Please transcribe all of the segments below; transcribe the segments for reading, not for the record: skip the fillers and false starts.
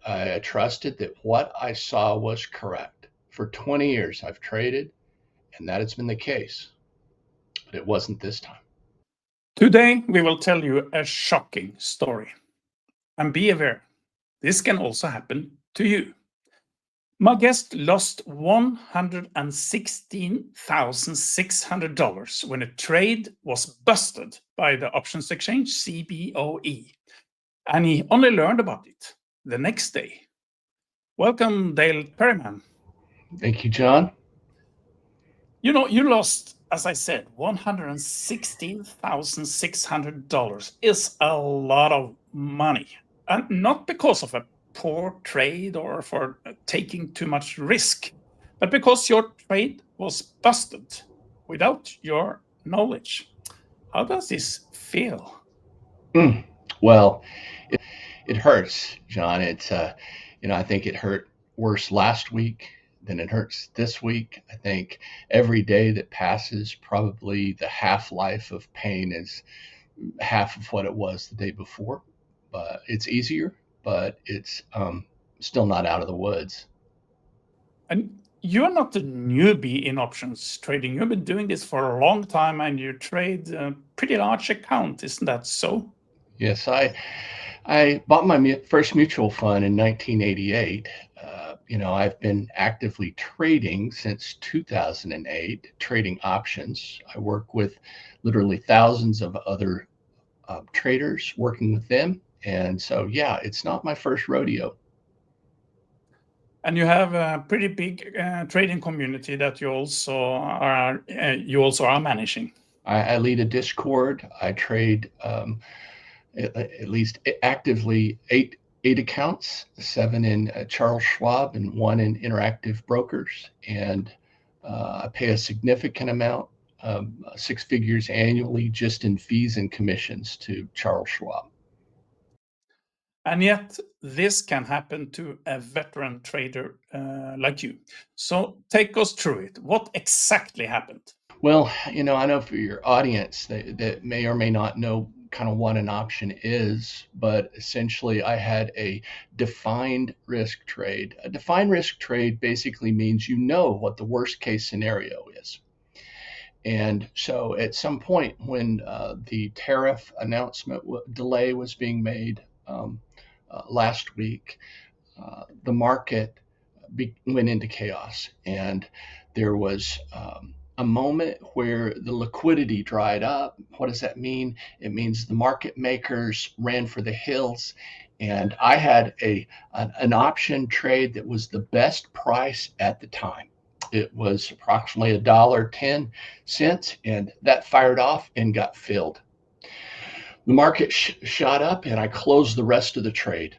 I trusted that what I saw was correct. For 20 years, I've traded, and that has been the case, but it wasn't this time. Today, we will tell you a shocking story. And be aware, this can also happen to you. My guest lost $116,600 when a trade was busted by the options exchange CBOE. And he only learned about it the next day. Welcome, Dale Perryman. Thank you, John. You know, you lost, as I said, $116,600 is a lot of money. And not because of a poor trade or for taking too much risk, but because your trade was busted without your knowledge. How does this feel? Well, it hurts, John. I think it hurt worse last week than it hurts this week. I think every day that passes, probably the half-life of pain is half of what it was the day before. But it's easier, but it's still not out of the woods. And you're not a newbie in options trading. You've been doing this for a long time and you trade a pretty large account, isn't that so? Yes, I bought my first mutual fund in 1988. I've been actively trading since 2008, trading options. I work with literally thousands of other traders, working with them. And so, yeah, it's not my first rodeo. And you have a pretty big trading community that you also are managing. I lead a Discord. I trade at least actively eight accounts, seven in Charles Schwab and one in Interactive Brokers. And I pay a significant amount, 6 figures annually, just in fees and commissions to Charles Schwab. And yet, this can happen to a veteran trader like you. So take us through it. What exactly happened? Well, I know for your audience that may or may not know kind of what an option is, but essentially I had a defined risk trade. A defined risk trade basically means you know what the worst case scenario is. And so at some point when the tariff announcement delay was being made last week, the market went into chaos, and there was a moment where the liquidity dried up. What does that mean? It means the market makers ran for the hills, and I had an option trade that was the best price at the time. It was approximately $1.10, and that fired off and got filled. The market shot up, and I closed the rest of the trade.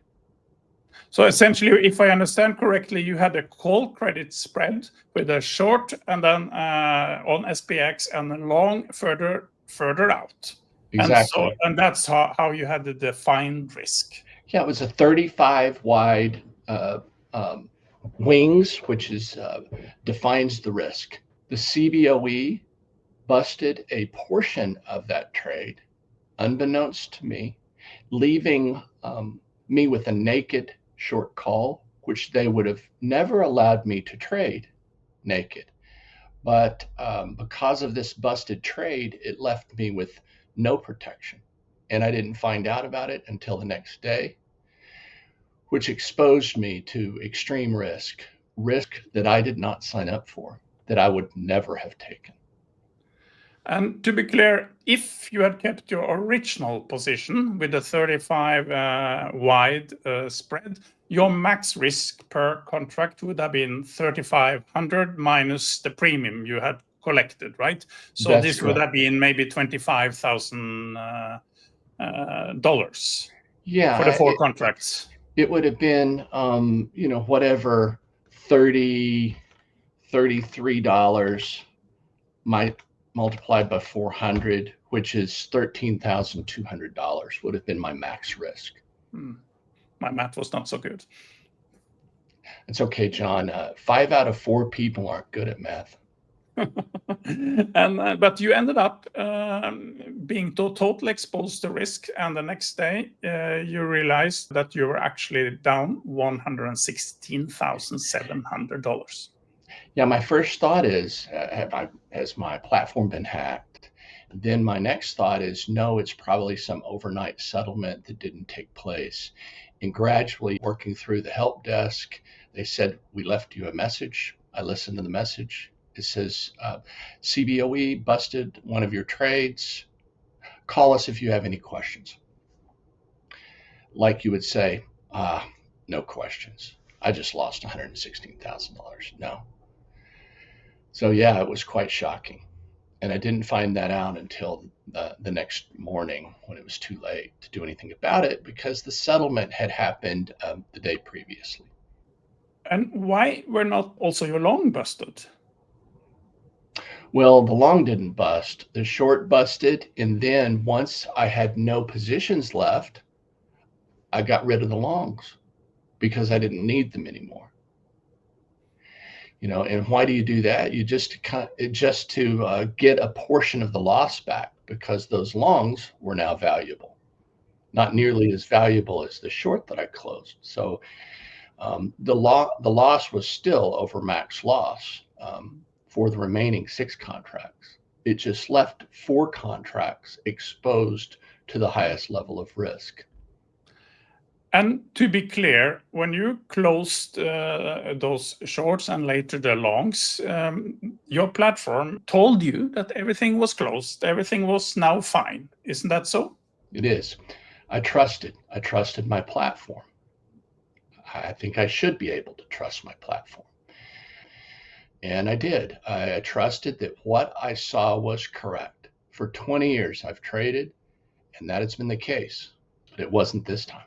So essentially, if I understand correctly, you had a call credit spread with a short and then on SPX and a long further out. Exactly. And that's how you had the defined risk. Yeah, it was a 35 wide wings, which defines the risk. The CBOE busted a portion of that trade, unbeknownst to me, leaving me with a naked short call, which they would have never allowed me to trade naked. But because of this busted trade, it left me with no protection. And I didn't find out about it until the next day, which exposed me to extreme risk that I did not sign up for, that I would never have taken. And to be clear, if you had kept your original position with the 35 wide spread, your max risk per contract would have been 3,500 minus the premium you had collected, right? So That's this correct. would have been maybe $25,000 Yeah, for the four contracts. It would have been, whatever, $33 multiplied by 400, which is $13,200 would have been my max risk. My math was not so good. It's okay, John. 5 out of 4 people aren't good at math. And but you ended up being totally exposed to risk, and the next day you realized that you were actually down $116,700. Yeah, my first thought is, has my platform been hacked? Then my next thought is, no, it's probably some overnight settlement that didn't take place. And gradually working through the help desk, they said, we left you a message. I listened to the message. It says, CBOE busted one of your trades. Call us if you have any questions. Like you would say, no questions. I just lost $116,000. No. So yeah, it was quite shocking. And I didn't find that out until the next morning when it was too late to do anything about it because the settlement had happened the day previously. And why were not also your long busted? Well, the long didn't bust, the short busted. And then once I had no positions left, I got rid of the longs because I didn't need them anymore. And why do you do that? You just to get a portion of the loss back because those longs were now valuable, not nearly as valuable as the short that I closed. So the loss was still over max loss for the remaining 6 contracts. It just left 4 contracts exposed to the highest level of risk. And to be clear, when you closed those shorts and later the longs, your platform told you that everything was closed, everything was now fine. Isn't that so? It is. I trusted my platform. I think I should be able to trust my platform. And I did. I trusted that what I saw was correct. For 20 years, I've traded, and that has been the case, but it wasn't this time.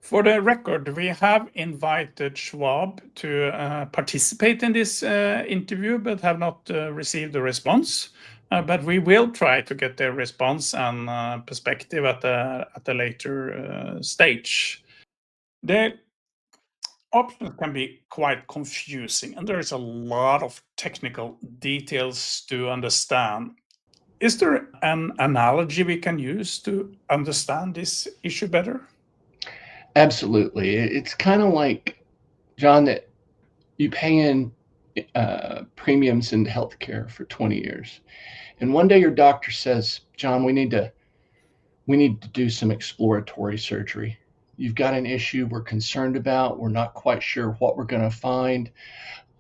For the record, we have invited Schwab to participate in this interview, but have not received a response. But we will try to get their response and perspective at a later stage. The options can be quite confusing, and there is a lot of technical details to understand. Is there an analogy we can use to understand this issue better? Absolutely. It's kind of like, John, that you pay in premiums into healthcare for 20 years. And one day your doctor says, John, we need to do some exploratory surgery. You've got an issue we're concerned about. We're not quite sure what we're going to find.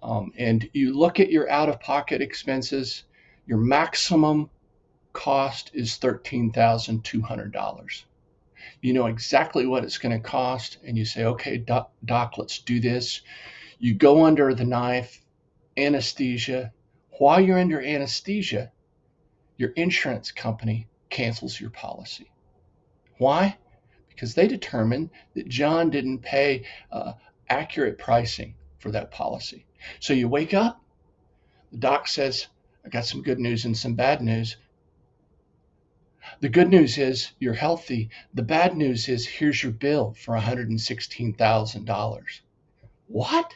And you look at your out of pocket expenses, your maximum cost is $13,200. You know exactly what it's going to cost, and you say, okay, doc, let's do this. You go under the knife, anesthesia. While you're under anesthesia, your insurance company cancels your policy. Why? Because they determined that John didn't pay accurate pricing for that policy. So you wake up, the doc says, I got some good news and some bad news. The good news is you're healthy. The bad news is here's your bill for $116,000. What?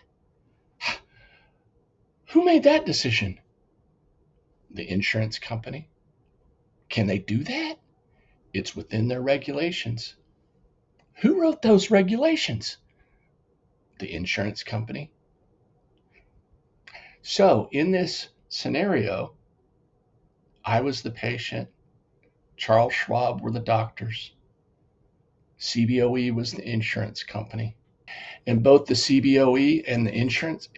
Who made that decision? The insurance company. Can they do that? It's within their regulations. Who wrote those regulations? The insurance company. So in this scenario, I was the patient. Charles Schwab were the doctors. CBOE was the insurance company. And both the CBOE and the insurance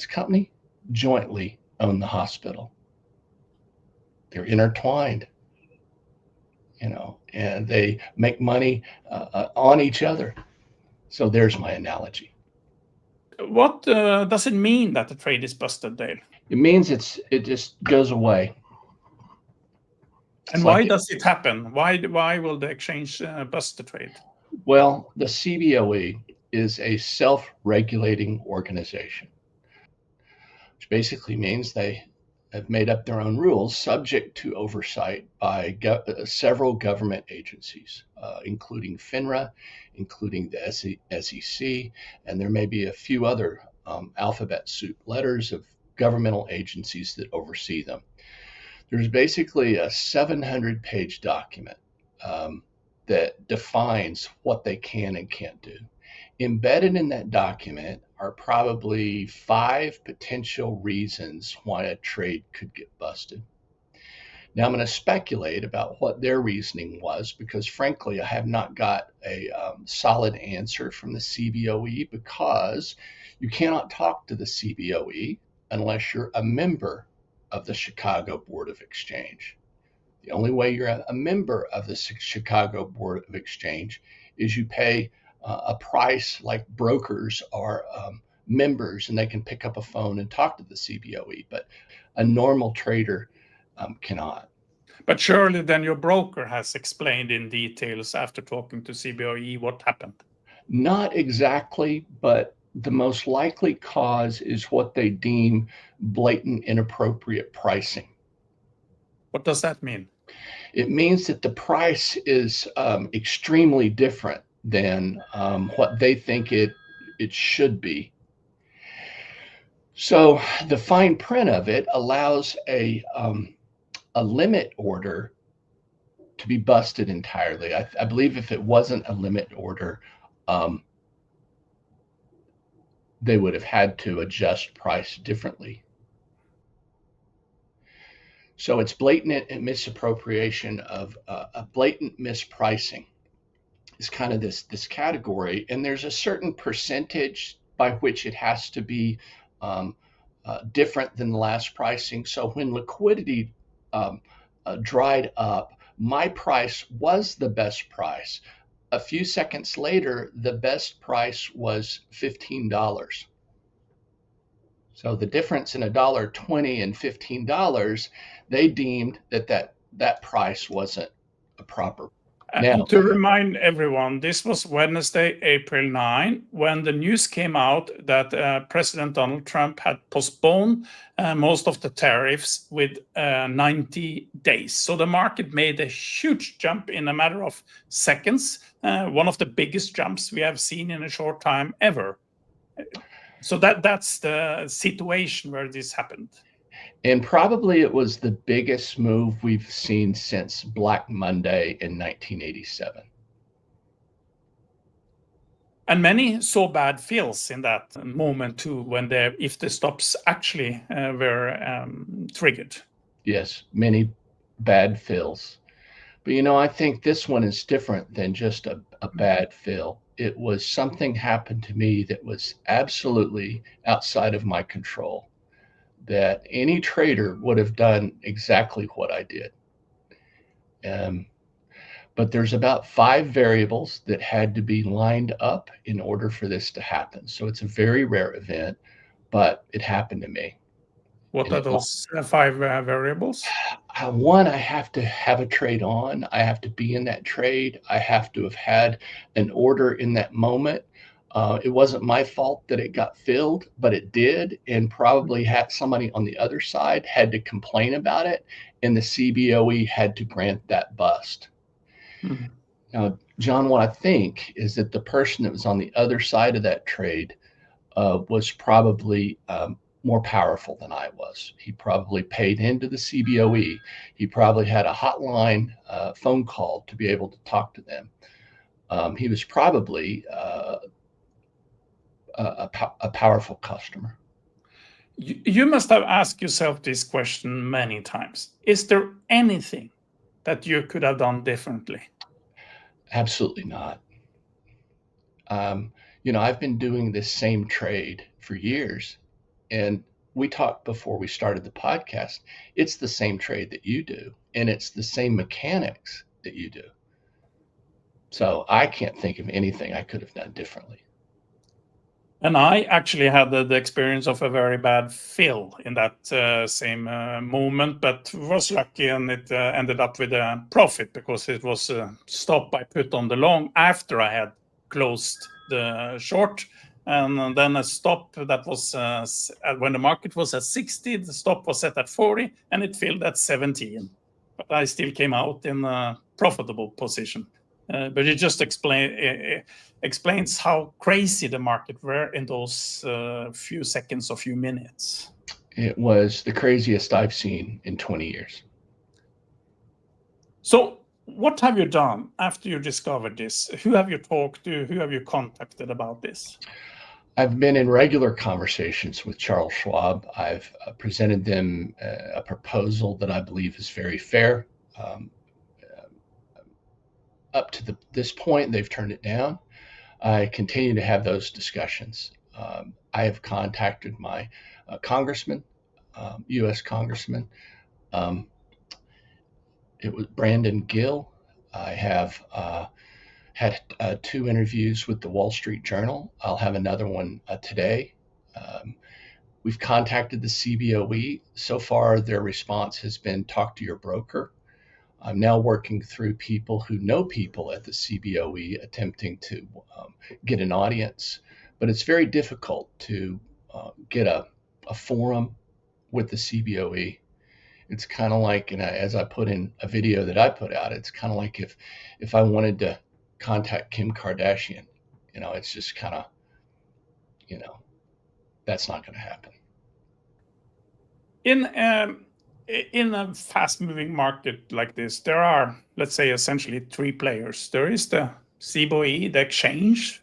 company jointly own the hospital. They're intertwined, and they make money on each other. So there's my analogy. What does it mean that the trade is busted, Dale? It means it just goes away. And why does it happen? Why will the exchange bust the trade? Well, the CBOE is a self-regulating organization, which basically means they have made up their own rules subject to oversight by several government agencies, including FINRA, including the SEC, and there may be a few other alphabet soup, letters of governmental agencies that oversee them. There's basically a 700-page document that defines what they can and can't do. Embedded in that document are probably 5 potential reasons why a trade could get busted. Now, I'm going to speculate about what their reasoning was because, frankly, I have not got a solid answer from the CBOE because you cannot talk to the CBOE unless you're a member of the Chicago Board of Exchange. The only way you're a member of the Chicago Board of Exchange is you pay a price like brokers are members and they can pick up a phone and talk to the CBOE, but a normal trader cannot. But surely then your broker has explained in details after talking to CBOE what happened. Not exactly, but the most likely cause is what they deem blatant inappropriate pricing. What does that mean? It means that the price is extremely different than what they think it should be. So the fine print of it allows a limit order to be busted entirely. I believe if it wasn't a limit order, they would have had to adjust price differently. So it's blatant misappropriation of a blatant mispricing is kind of this category, and there's a certain percentage by which it has to be different than the last pricing. So when liquidity dried up, my price was the best price. A few seconds later, the best price was $15. So the difference in $1.20 and $15, they deemed that price wasn't a proper. And to remind everyone, this was Wednesday, April 9, when the news came out that President Donald Trump had postponed most of the tariffs with 90 days. So the market made a huge jump in a matter of seconds, one of the biggest jumps we have seen in a short time ever. So that's the situation where this happened. And probably it was the biggest move we've seen since Black Monday in 1987. And many saw bad fills in that moment too, when if the stops actually were triggered. Yes, many bad fills. But I think this one is different than just a bad fill. It was something happened to me that was absolutely outside of my control, that any trader would have done exactly what I did. But there's about 5 variables that had to be lined up in order for this to happen. So it's a very rare event, but it happened to me. What are those 5 variables? One, I have to have a trade on. I have to be in that trade. I have to have had an order in that moment. It wasn't my fault that it got filled, but it did, and probably had somebody on the other side had to complain about it, and the CBOE had to grant that bust. Mm-hmm. Now, John, what I think is that the person that was on the other side of that trade was probably more powerful than I was. He probably paid into the CBOE. He probably had a hotline phone call to be able to talk to them. He was probably a powerful customer. You must have asked yourself this question many times. Is there anything that you could have done differently? Absolutely not. I've been doing this same trade for years, and we talked before we started the podcast. It's the same trade that you do, and it's the same mechanics that you do. So I can't think of anything I could have done differently. And I actually had the experience of a very bad fill in that same moment, but was lucky, and it ended up with a profit because it was a stop I put on the long after I had closed the short. And then a stop that was, when the market was at 60, the stop was set at 40, and it filled at 17. But I still came out in a profitable position. But it just explains how crazy the market were in those few seconds or few minutes. It was the craziest I've seen in 20 years. So what have you done after you discovered this? Who have you talked to? Who have you contacted about this? I've been in regular conversations with Charles Schwab. I've presented them a proposal that I believe is very fair. Up to this point, they've turned it down. I continue to have those discussions. I have contacted my congressman, U.S. congressman. It was Brandon Gill. I have had 2 interviews with the Wall Street Journal. I'll have another one today. We've contacted the CBOE. So far, their response has been talk to your broker. I'm now working through people who know people at the CBOE attempting to get an audience, but it's very difficult to get a forum with the CBOE. It's kind of like, and as I put in a video that I put out, it's kind of like if I wanted to contact Kim Kardashian, it's just kind of, that's not going to happen. In a fast-moving market like this, there are, let's say, essentially 3 players. There is the CBOE, the exchange,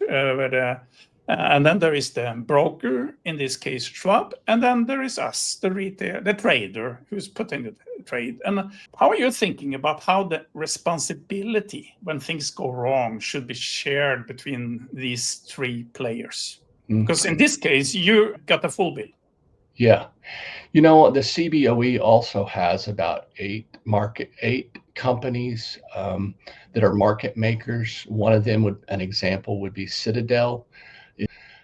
and then there is the broker, in this case Schwab, and then there is us, the retail, the trader who's putting the trade. And how are you thinking about how the responsibility when things go wrong should be shared between these 3 players? Because in this case, you got the full bill. Yeah. The CBOE also has about 8 companies that are market makers. One of them an example would be Citadel.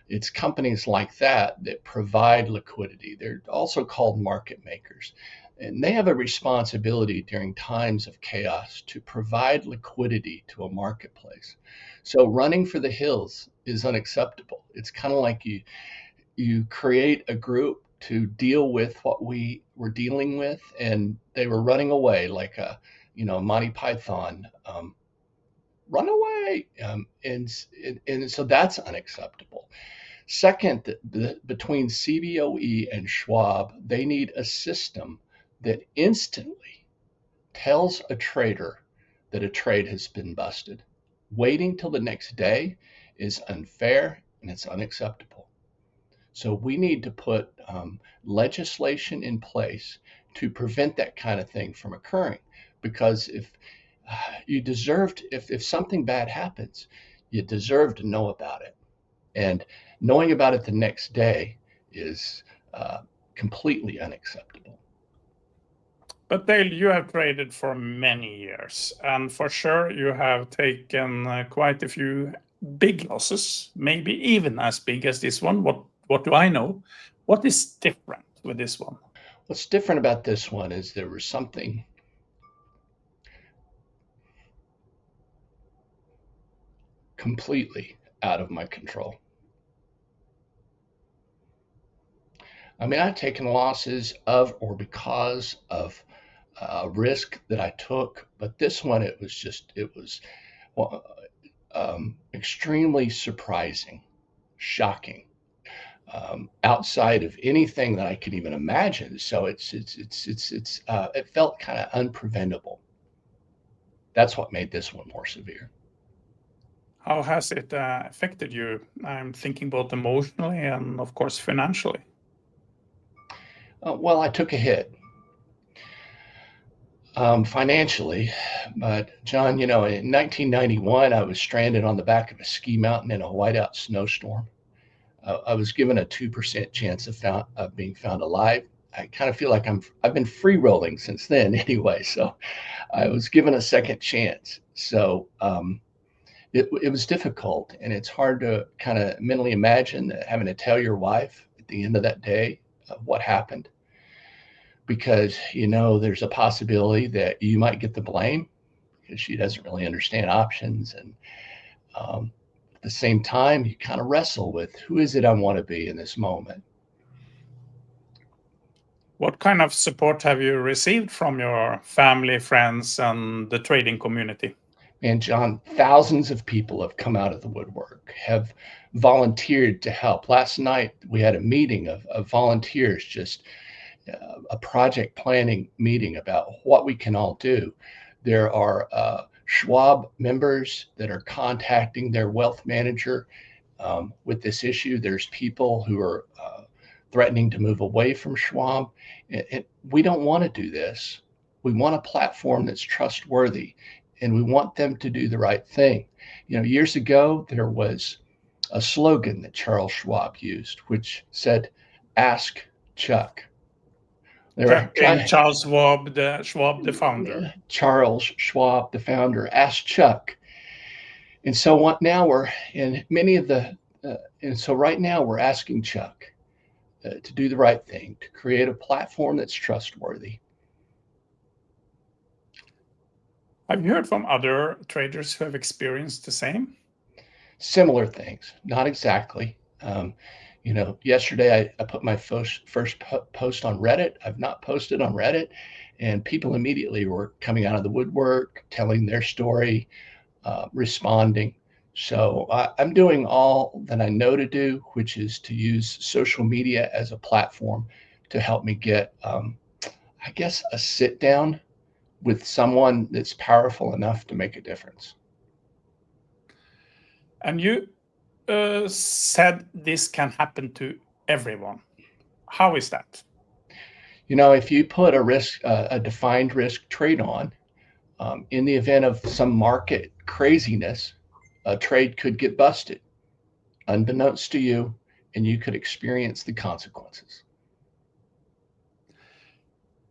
It's companies like that provide liquidity. They're also called market makers. And they have a responsibility during times of chaos to provide liquidity to a marketplace. So running for the hills is unacceptable. It's kind of like you create a group to deal with what we were dealing with, and they were running away like a Monty Python, run away, and so that's unacceptable. Second, between CBOE and Schwab, they need a system that instantly tells a trader that a trade has been busted. Waiting till the next day is unfair and it's unacceptable. So we need to put legislation in place to prevent that kind of thing from occurring. Because if something bad happens, you deserve to know about it. And knowing about it the next day is completely unacceptable. But Dale, you have traded for many years, and for sure you have taken quite a few big losses, maybe even as big as this one. What do I know? What is different with this one? What's different about this one is there was something completely out of my control. I mean, I've taken losses of or because of risk that I took, but this one, it was extremely surprising, shocking, outside of anything that I could even imagine. So it felt kind of unpreventable. That's what made this one more severe. How has it affected you? I'm thinking both emotionally and, of course, financially. Well, I took a hit financially, but John, in 1991, I was stranded on the back of a ski mountain in a whiteout snowstorm. I was given a 2% chance of being found alive. I kind of feel like I've been free rolling since then anyway. So I was given a second chance. So it was difficult, and it's hard to kind of mentally imagine having to tell your wife at the end of that day what happened, because there's a possibility that you might get the blame because she doesn't really understand options, and at the same time you kind of wrestle with who is it I want to be in this moment. What kind of support have you received from your family, friends, and the trading community? And John, thousands of people have come out of the woodwork, have volunteered to help. Last night we had a meeting of volunteers, just a project planning meeting about what we can all do. There are Schwab members that are contacting their wealth manager with this issue. There's people who are threatening to move away from Schwab. We don't want to do this. We want a platform that's trustworthy, and we want them to do the right thing. You know, years ago, there was a slogan that Charles Schwab used, which said, "Ask Chuck." They were And trying. Charles Schwab, the founder. Charles Schwab, the founder, asked Chuck. And so what now we're in many of the, and so right now we're asking Chuck to do the right thing, to create a platform that's trustworthy. Have you heard from other traders who have experienced the same? Similar things, not exactly. You know, yesterday I put my first post on Reddit. I've not posted on Reddit, and people immediately were coming out of the woodwork, telling their story, responding. So I'm doing all that I know to do, which is to use social media as a platform to help me get, I guess, a sit down with someone that's powerful enough to make a difference. And you said this can happen to everyone. How is that? You know, if you put a defined risk trade on, in the event of some market craziness, a trade could get busted, unbeknownst to you, and you could experience the consequences.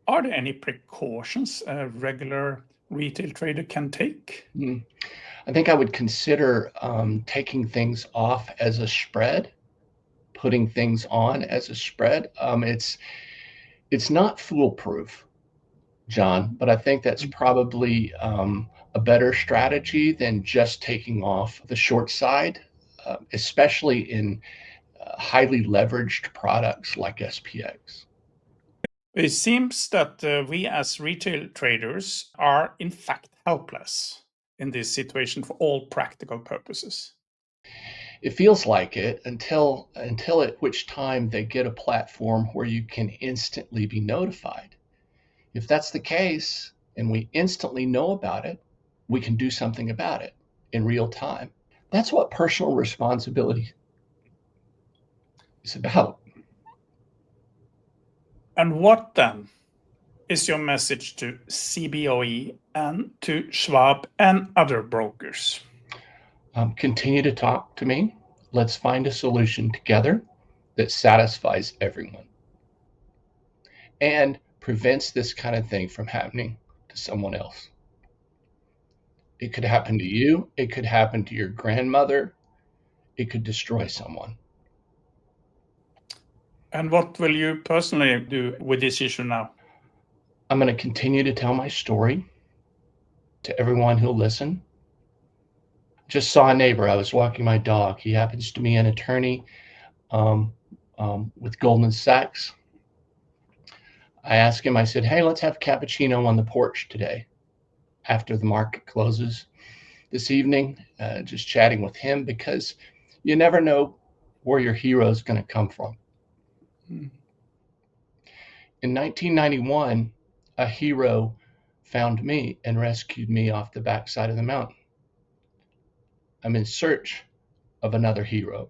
Are there any precautions a regular retail trader can take? I think I would consider taking things off as a spread, putting things on as a spread. It's not foolproof, John, but I think that's probably a better strategy than just taking off the short side, especially in highly leveraged products like SPX. It seems that we as retail traders are in fact helpless in this situation for all practical purposes. It feels like it until at which time they get a platform where you can instantly be notified. If that's the case and we instantly know about it, we can do something about it in real time. That's what personal responsibility is about. And what then is your message to CBOE and to Schwab and other brokers? Continue to talk to me. Let's find a solution together that satisfies everyone and prevents this kind of thing from happening to someone else. It could happen to you, it could happen to your grandmother, it could destroy someone. And what will you personally do with this issue now? I'm going to continue to tell my story to everyone who'll listen. Just saw a neighbor. I was walking my dog. He happens to be an attorney with Goldman Sachs. I asked him, I said, hey, let's have cappuccino on the porch today after the market closes this evening, just chatting with him because you never know where your hero is going to come from. In 1991, a hero found me and rescued me off the backside of the mountain. I'm in search of another hero.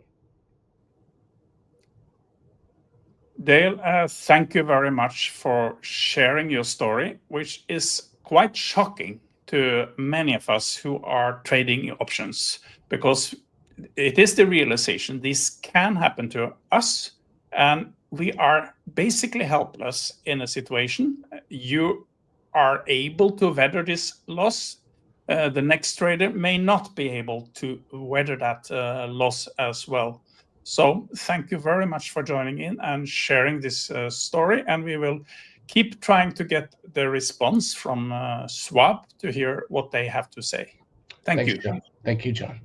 Dale, thank you very much for sharing your story, which is quite shocking to many of us who are trading options, because it is the realization this can happen to us, and we are basically helpless in a situation. You are able to weather this loss. The next trader may not be able to weather that loss as well. So thank you very much for joining in and sharing this story. And we will keep trying to get the response from Schwab to hear what they have to say. Thank Thanks, you. John. Thank you, John.